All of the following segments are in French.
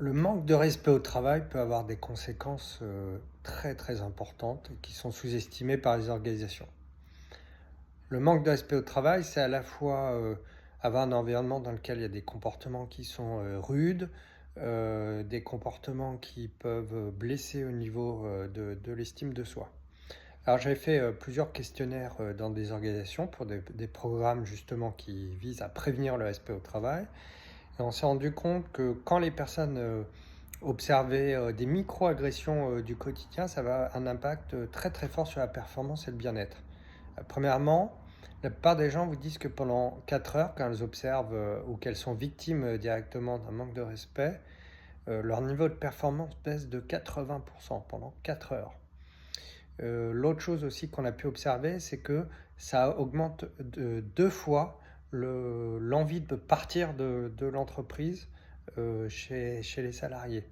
Le manque de respect au travail peut avoir des conséquences très très importantes qui sont sous-estimées par les organisations. Le manque de respect au travail, c'est à la fois avoir un environnement dans lequel il y a des comportements qui sont rudes, des comportements qui peuvent blesser au niveau de l'estime de soi. Alors j'ai fait plusieurs questionnaires dans des organisations pour des programmes justement qui visent à prévenir le respect au travail. Et on s'est rendu compte que quand les personnes observaient des micro-agressions du quotidien, ça va avoir un impact très très fort sur la performance et le bien-être. Premièrement, la plupart des gens vous disent que pendant 4 heures, quand elles observent ou qu'elles sont victimes directement d'un manque de respect, leur niveau de performance baisse de 80% pendant 4 heures. L'autre chose aussi qu'on a pu observer, c'est que ça augmente de 2 fois l'envie de partir de l'entreprise chez les salariés.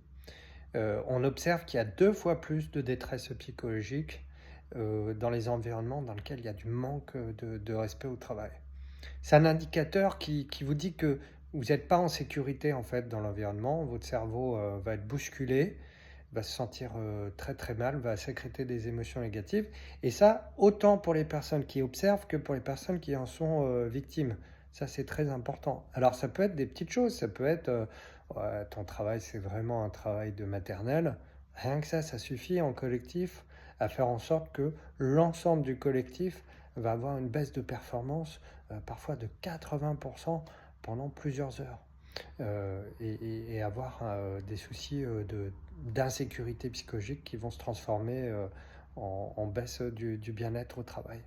On observe qu'il y a 2 fois plus de détresse psychologique dans les environnements dans lesquels il y a du manque de respect au travail. C'est un indicateur qui vous dit que vous n'êtes pas en sécurité en fait dans l'environnement, votre cerveau va être bousculé, va se sentir très très mal, va sécréter des émotions négatives. Et ça, autant pour les personnes qui observent que pour les personnes qui en sont victimes. Ça, c'est très important. Alors, ça peut être des petites choses. Ça peut être, ouais, ton travail, c'est vraiment un travail de maternelle. Rien que ça suffit en collectif à faire en sorte que l'ensemble du collectif va avoir une baisse de performance, parfois de 80% pendant plusieurs heures. Et avoir des soucis d'insécurité psychologique qui vont se transformer en baisse du bien-être au travail.